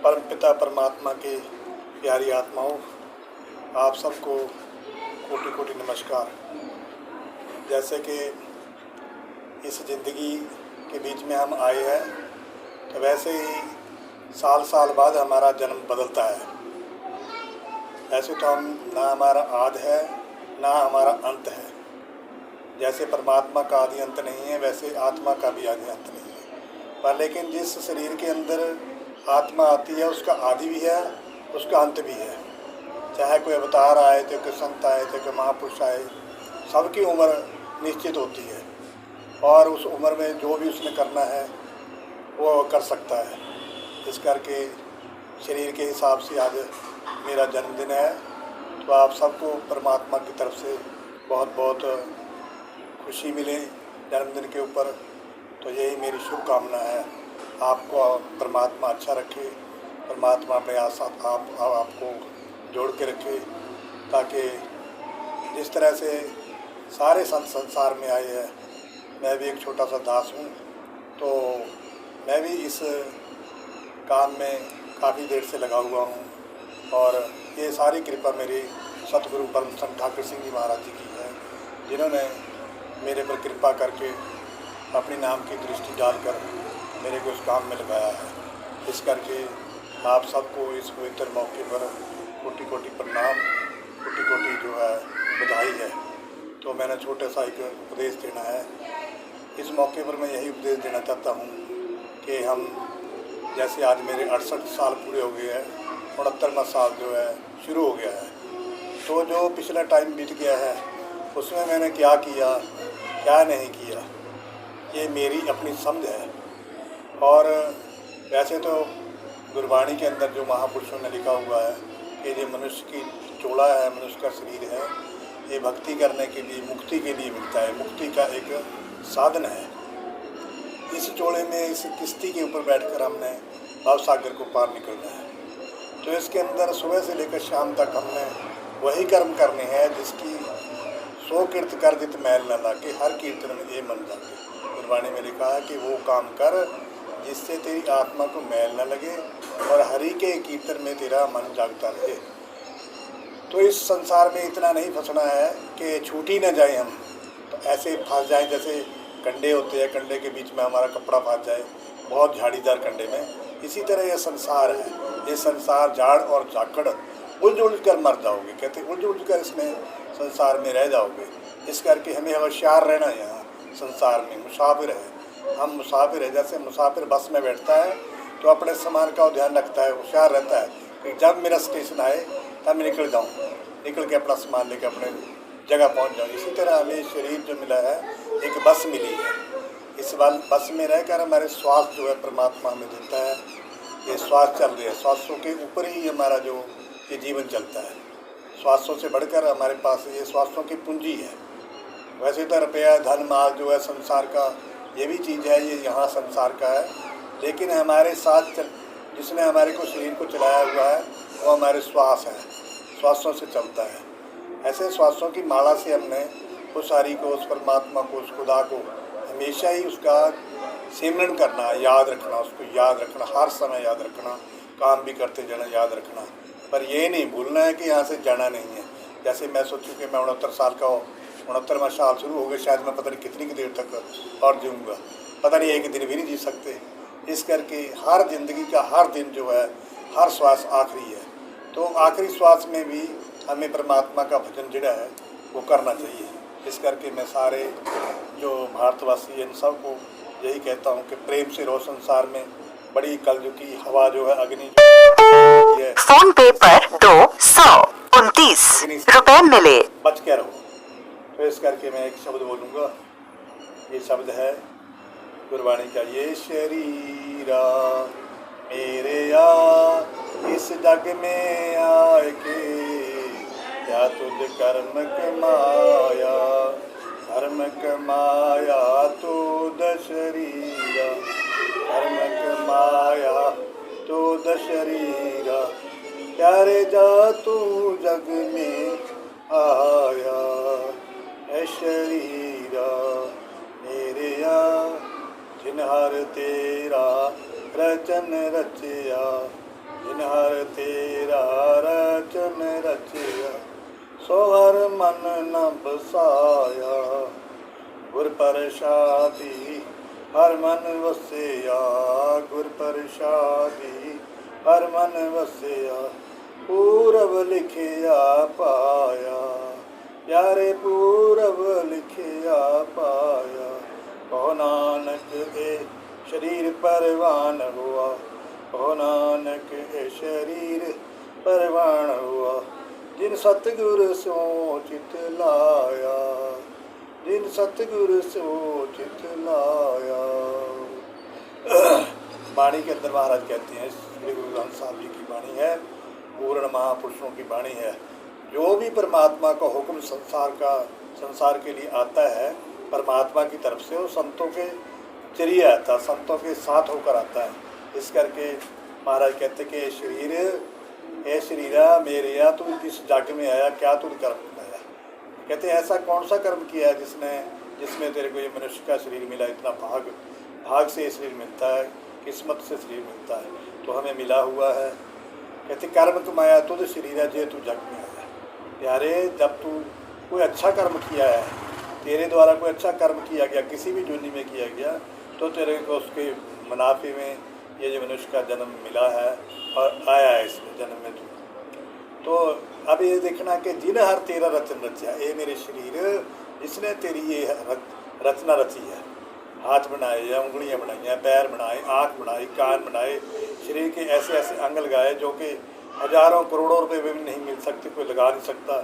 परमपिता परमात्मा के प्यारी आत्माओं, आप सबको कोटि कोटि नमस्कार। जैसे कि इस ज़िंदगी के बीच में हम आए हैं, तो वैसे ही साल साल बाद हमारा जन्म बदलता है। ऐसे तो हम ना हमारा आदि है ना हमारा अंत है। जैसे परमात्मा का आदि अंत नहीं है, वैसे आत्मा का भी आदि अंत नहीं है। पर लेकिन जिस शरीर के अंदर आत्मा आती है, उसका आदि भी है, उसका अंत भी है। चाहे कोई अवतार आए, चाहे कोई संत आए, चाहे कोई महापुरुष आए, सबकी उम्र निश्चित होती है और उस उम्र में जो भी उसने करना है वो कर सकता है। इस करके शरीर के हिसाब से आज मेरा जन्मदिन है, तो आप सबको परमात्मा की तरफ से बहुत बहुत खुशी मिले जन्मदिन के ऊपर। तो यही मेरी शुभकामना है। आपको परमात्मा अच्छा रखे, परमात्मा अपने साथ आपको जोड़ के रखे, ताकि जिस तरह से सारे संसार में आए हैं, मैं भी एक छोटा सा दास हूँ, तो मैं भी इस काम में काफ़ी देर से लगा हुआ हूँ। और ये सारी कृपा मेरे सतगुरु परम संत ठाकुर सिंह जी महाराज जी की है, जिन्होंने मेरे पर कृपा करके अपने नाम की दृष्टि डालकर मेरे को इस काम में लगाया है। इस करके आप सबको इस पवित्र मौके पर कोटि कोटि प्रणाम, कोटि कोटि जो है बधाई है। तो मैंने छोटा सा एक उपदेश देना है। इस मौके पर मैं यही उपदेश देना चाहता हूँ कि हम जैसे आज मेरे 68 साल पूरे हो गए हैं, 69वां साल जो है शुरू हो गया है। तो जो पिछला टाइम बीत गया है, उसमें मैंने क्या किया, क्या नहीं किया, ये मेरी अपनी समझ है। और वैसे तो गुरबाणी के अंदर जो महापुरुषों ने लिखा हुआ है कि ये मनुष्य की चोला है, मनुष्य का शरीर है, ये भक्ति करने के लिए, मुक्ति के लिए मिलता है, मुक्ति का एक साधन है। इस चोले में, इस किश्ती के ऊपर बैठकर हमने भव सागर को पार निकलना है। तो इसके अंदर सुबह से लेकर शाम तक हमने वही कर्म करने हैं जिसकी 100 कीर्त कर दित मैल न लागे, हर कीर्तन में ये मन जागे। गुरबाणी में लिखा है कि वो काम कर जिससे तेरी आत्मा को मैल न लगे और हरि के कीर्तन में तेरा मन जागता रहे। तो इस संसार में इतना नहीं फंसना है कि छूट ही न जाए हम, तो ऐसे फंस जाए जैसे कंडे होते हैं, कंडे के बीच में हमारा कपड़ा फंस जाए, बहुत झाड़ीदार कंडे में। इसी तरह यह संसार है, ये संसार झाड़ और झाकड़, उलझ कर मर जाओगे, कहते उलझ कर इसमें संसार में रह जाओगे। इस करके हमें होशियार रहना है। यहाँ संसार में मुसाफिर है, हम मुसाफिर है। जैसे मुसाफिर बस में बैठता है तो अपने सामान का ध्यान रखता है, होशियार रहता है कि जब मेरा स्टेशन आए तब मैं निकल जाऊँ, निकल के अपना सामान लेकर अपने जगह पहुँच जाऊँ। इसी तरह हमें शरीर जो मिला है एक बस मिली है। इस बस में रहकर हमारे श्वास जो है परमात्मा हमें देता है। ये श्वास चल रही है, श्वासों के ऊपर ही हमारा जो ये जीवन चलता है। श्वासों से बढ़कर हमारे पास ये श्वासों की पूंजी है। वैसे तो रुपया, धन, माल जो है संसार का, ये भी चीज़ है, ये यहाँ संसार का है। लेकिन हमारे साथ जिसने हमारे को शरीर को चलाया हुआ है वो हमारे श्वास है, श्वासों से चलता है। ऐसे श्वासों की माला से हमने उस हरि को, उस परमात्मा को, उस खुदा को हमेशा ही उसका सिमरन करना, याद रखना, उसको याद रखना, हर समय याद रखना, काम भी करते जाना याद रखना। पर ये नहीं भूलना है कि यहाँ से जाना नहीं है। जैसे मैं सोचूं कि मैं 69 साल का हूँ, 69वां साल शुरू हो गया, शायद मैं पता नहीं कितनी की देर तक और जीऊँगा, पता नहीं एक दिन भी नहीं जी सकते। इस करके हर ज़िंदगी का हर दिन जो है, हर श्वास आखिरी है। तो आखिरी श्वास में भी हमें परमात्मा का भजन जड़ा है वो करना चाहिए। इस करके मैं सारे जो भारतवासी इन सब को यही कहता हूँ कि प्रेम से रहो संसार में। बड़ी कलयुग की हवा जो है, अग्नि जो है, फोन पे पर 229 रुपए मिले, बच के रहो। तो इस करके मैं एक शब्द बोलूँगा। ये शब्द है गुरबाणी का, ये शरीरा मेरे या इस जग में आए के, या तुझ कर्म कमाया, धर्म कमाया तुद शरीरा, धर्म कमाया तुद शरीरा, प्यारे जा तू जग में आया, है शरीरा मेरे या जिन हर तेरा रचन रचया, जिन हर तेरा रचन रचया, सो हर मन न बसाया। गुर प्रसादी हर मन वसया, गुर प्रसादी हर मन वसया। पूरब लिखिया पाया, प्यारे पूरब लिखिया पाया। कहो नानक ए शरीर परवान हुआ, कहो नानक ए शरीर परवान हुआ। जिन सतगुर सो चित लाया, जिन सतगुर सो चित लाया। वाणी के अंदर महाराज कहते हैं, श्री गुरु ग्रंथ साहब जी की वाणी है, पूर्ण महापुरुषों की वाणी है। जो भी परमात्मा का हुक्म संसार के लिए आता है, परमात्मा की तरफ से वो संतों के जरिए आता है, संतों के साथ होकर आता है। इस करके महाराज कहते कि शरीर, ए शरीरा मेरे तू इस जग में आया, क्या तू कर्म बनाया। कहते ऐसा कौन सा कर्म किया है जिसमें तेरे को ये मनुष्य का शरीर मिला। इतना भाग से शरीर मिलता है, किस्मत से शरीर मिलता है, तो हमें मिला हुआ है। कहते कर्म कमाया तुझ शरीर जे तू जग में आया। प्यारे, जब तू कोई अच्छा कर्म किया है, तेरे द्वारा कोई अच्छा कर्म किया गया, किसी भी जुनी में किया गया, तो तेरे को उसके मुनाफे में ये जो मनुष्य का जन्म मिला है और आया है इस जन्म में तो अब ये देखना कि जिन हर तेरा रचन रचा, ये मेरे शरीर इसने तेरी ये रचना रची है। हाथ बनाए या उंगलियां बनाई हैं, पैर बनाए, आँख बनाई, कान बनाए, शरीर के ऐसे ऐसे अंग लगाए जो कि हजारों करोड़ों रुपए में भी नहीं मिल सकते, कोई लगा नहीं सकता।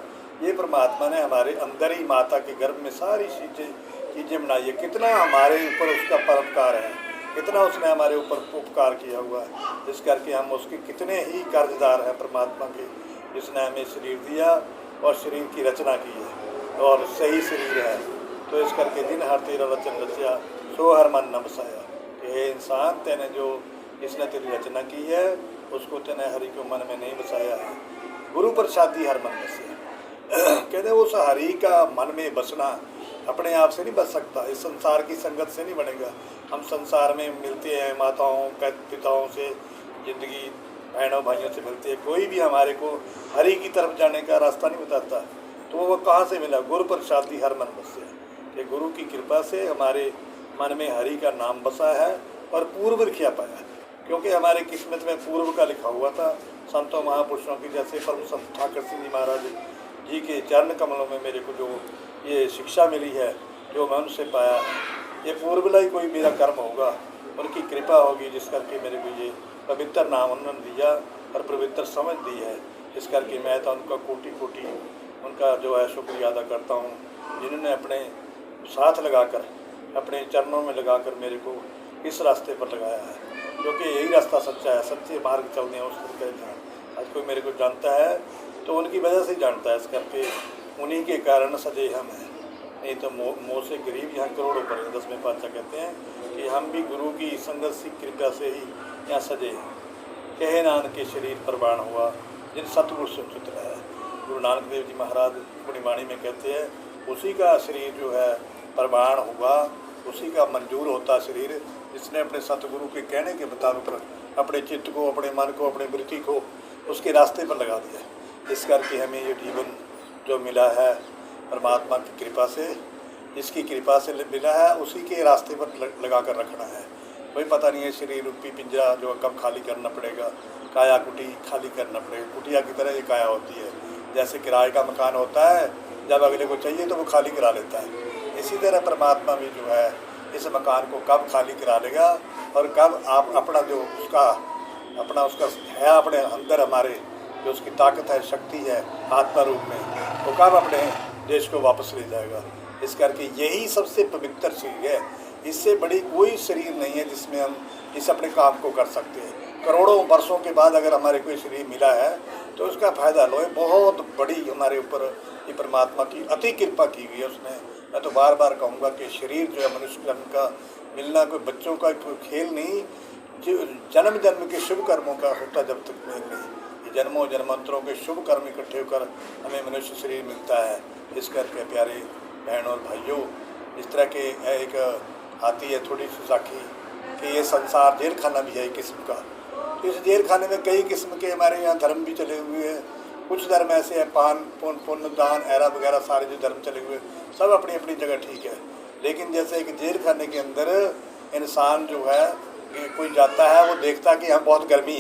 ये परमात्मा ने हमारे अंदर ही माता के गर्भ में सारी चीज़ें बनाई है। कितना हमारे ऊपर उसका परोपकार है, कितना उसने हमारे ऊपर उपकार किया हुआ है। इस करके हम उसके कितने ही कर्जदार हैं परमात्मा के, जिसने हमें शरीर दिया और शरीर की रचना की है और सही शरीर है। तो इस करके दिन हर तेरा रचन रचया, सो हर मन न बसाया। कि हे इंसान, तेने जो इसने तेरी रचना की है उसको तेने हरि को मन में नहीं बसाया है। गुरु प्रसादी हर मन बसे। कहते उस हरि का मन में बसना अपने आप से नहीं बच सकता, इस संसार की संगत से नहीं बनेगा। हम संसार में मिलते हैं माताओं पिताओं से, जिंदगी बहनों भाइयों से मिलते हैं, कोई भी हमारे को हरि की तरफ जाने का रास्ता नहीं बताता। तो वो कहाँ से मिला? गुरु प्रसादी हर मन बसे। कि गुरु की कृपा से हमारे मन में हरि का नाम बसा है और पूर्व लिखा पाया, क्योंकि हमारे किस्मत में पूर्व का लिखा हुआ था। संतों महापुरुषों की, जैसे परम संत ठाकर सिंह जी महाराज जी के चरण कमलों में मेरे को जो ये शिक्षा मिली है, जो मैं उनसे पाया, ये पूर्व ही कोई मेरा कर्म होगा, उनकी कृपा होगी, जिस करके मेरे को ये पवित्र नाम उन्होंने दिया और पवित्र समझ दी है। इस करके मैं तो उनका कोटि कोटि उनका जो है शुक्रिया अदा करता हूँ, जिन्होंने अपने साथ लगाकर, अपने चरणों में लगाकर मेरे को इस रास्ते पर लगाया है, क्योंकि यही रास्ता सच्चा है। सच्चे मार्ग चलते हैं उस तरीके से। आज कोई मेरे को जानता है तो उनकी वजह से ही जानता है, इस करके उन्हीं के कारण सजे हम हैं। नहीं तो मोह से गरीब यहाँ करोड़ों पर। 10वें पातशाह कहते हैं कि हम भी गुरु की संगत की कृपा से ही यहाँ सजे हैं। कहे नानक के शरीर परवान हुआ, जिन सतगुरु से चित है। गुरु नानक देव जी महाराज अपनी वाणी में कहते हैं, उसी का शरीर जो है परवान हुआ, उसी का मंजूर होता शरीर जिसने अपने सतगुरु के कहने के मुताबिक अपने चित्त को, अपने मन को, अपने वृत्ति को उसके रास्ते पर लगा दिया। इस करके हमें ये जीवन जो मिला है परमात्मा की कृपा से, जिसकी कृपा से मिला है, उसी के रास्ते पर लगा कर रखना है। कोई पता नहीं है शरीर रूपी पिंजरा जो कब खाली करना पड़ेगा, काया कुटी खाली करना पड़ेगा। कुटिया की तरह ये काया होती है, जैसे किराए का मकान होता है, जब अगले को चाहिए तो वो खाली करा लेता है। इसी तरह परमात्मा भी जो है इस मकान को कब खाली करा लेगा और कब आप अपना जो उसका है अपने अंदर, हमारे जो उसकी ताकत है, शक्ति है आत्मा रूप में, वो कब अपने देश को वापस ले जाएगा। इस करके यही सबसे पवित्र शरीर है। इससे बड़ी कोई शरीर नहीं है जिसमें हम इस अपने काम को कर सकते हैं। करोड़ों वर्षों के बाद अगर हमारे कोई शरीर मिला है तो उसका फ़ायदा लो। बहुत बड़ी हमारे ऊपर ये परमात्मा की अति कृपा की हुई है उसने। मैं तो बार बार कहूँगा कि शरीर जो है मनुष्य जन्म का मिलना कोई बच्चों का कोई खेल नहीं, जो जन्म जन्म के शुभ कर्मों का होता जब तक मेल नहीं। जन्मों जन्मांतरों के शुभ कर्म इकट्ठे होकर हमें मनुष्य शरीर मिलता है। इस करके प्यारे बहनों और भाइयों, इस तरह के एक आती है थोड़ी सी साखी कि ये संसार जेल खाना भी है एक किस्म का। तो इस जेल खाने में कई किस्म के हमारे यहाँ धर्म भी चले हुए हैं। कुछ धर्म ऐसे हैं, पान पुण्य दान एरा वगैरह सारे जो धर्म चले हुए सब अपनी अपनी जगह ठीक है। लेकिन जैसे एक जेल खाने के अंदर इंसान जो है कि कोई जाता है वो देखता कि यहाँ बहुत गर्मी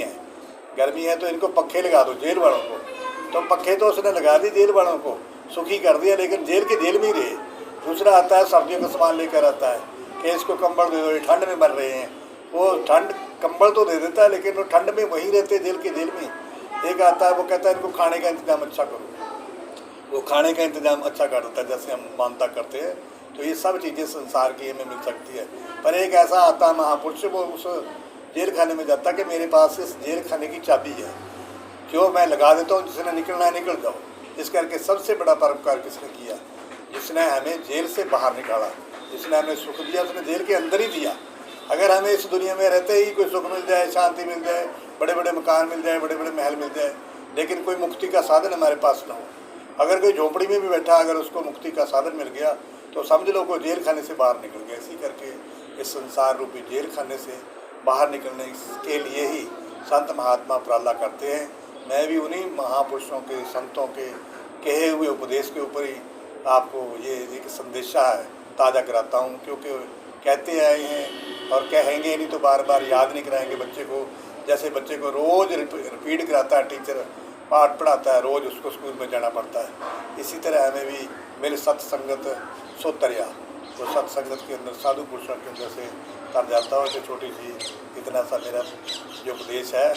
है तो इनको पक्खे लगा दो जेल वालों को, तो पक्खे तो उसने लगा दी जेल वालों को, सुखी कर दिया, लेकिन जेल के जेल में ही रहे। दूसरा आता है सर्दियों का सामान लेकर आता है कि इसको कंबल दे दो, ये ठंड में मर रहे हैं, वो ठंड कंबल तो दे देता है लेकिन वो ठंड में वहीं रहते जेल के जेल में। एक आता है वो कहता है इनको खाने का इंतज़ाम अच्छा करो, वो खाने का इंतज़ाम अच्छा कर देता है जैसे हम मानता करते हैं। तो ये सब चीज़ें संसार की हमें मिल सकती है। पर एक ऐसा आता है महापुरुष, वो उस जेल खाने में जाता है कि मेरे पास इस जेल खाने की चाबी है, जो मैं लगा देता हूँ, जिसने निकलना है निकल जाओ। इस करके सबसे बड़ा परोपकार किसने किया? जिसने हमें जेल से बाहर निकाला, जिसने हमें सुख दिया उसने जेल के अंदर ही दिया। अगर हमें इस दुनिया में रहते ही कोई सुख मिल जाए, शांति मिल जाए, बड़े बड़े मकान मिल जाए, बड़े बड़े महल मिल जाए, लेकिन कोई मुक्ति का साधन हमारे पास ना हो, अगर कोई झोपड़ी में भी बैठा अगर उसको मुक्ति का साधन मिल गया तो समझ लो को जेल खाने से बाहर निकल गया। इसी करके इस संसार रूपी जेल खाने से बाहर निकलने के लिए ही संत महात्मा प्राला करते हैं। मैं भी उन्हीं महापुरुषों के संतों के कहे हुए उपदेश के ऊपर ही आपको ये एक संदेशा है ताज़ा कराता हूँ, क्योंकि कहते आए हैं और कहेंगे नहीं तो बार बार याद नहीं कराएंगे बच्चे को। जैसे बच्चे को रोज़ रिपीट कराता है टीचर, पाठ पढ़ाता है, रोज़ उसको स्कूल में जाना पड़ता है। इसी तरह हमें भी मेरे सत्संगत सोतरिया, तो सत्संगत के अंदर साधु पुरुषों के अंदर से तर जाता हूँ कि छोटी सी इतना सा मेरा जो उपदेश है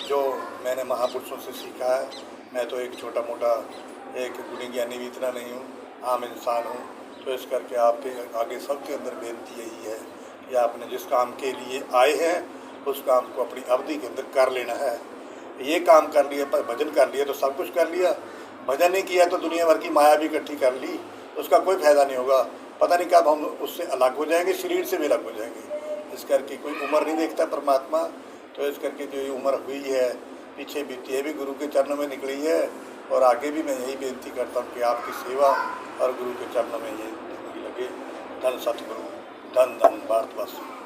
जो मैंने महापुरुषों से सीखा है। मैं तो एक छोटा मोटा एक गुणी ज्ञानी भी इतना नहीं हूँ, आम इंसान हूँ। तो इस करके आपके आगे सबके अंदर बेनती यही है कि आपने जिस काम के लिए आए हैं उस काम को अपनी अवधि के अंदर कर लेना है। ये काम कर लिया, पर भजन कर लिया तो सब कुछ कर लिया, भजन नहीं किया तो दुनिया भर की माया भी इकट्ठी कर ली, उसका कोई फायदा नहीं होगा। पता नहीं कब हम उससे अलग हो जाएंगे, शरीर से भी अलग हो जाएंगे। इस करके कोई उम्र नहीं देखता परमात्मा। तो इस करके जो ये उम्र हुई है पीछे बीती है भी गुरु के चरणों में निकली है, और आगे भी मैं यही बेनती करता हूँ कि आपकी सेवा और गुरु के चरणों में ये जिंदगी लगे। धन सतगुरु, धन धन भारतवासी।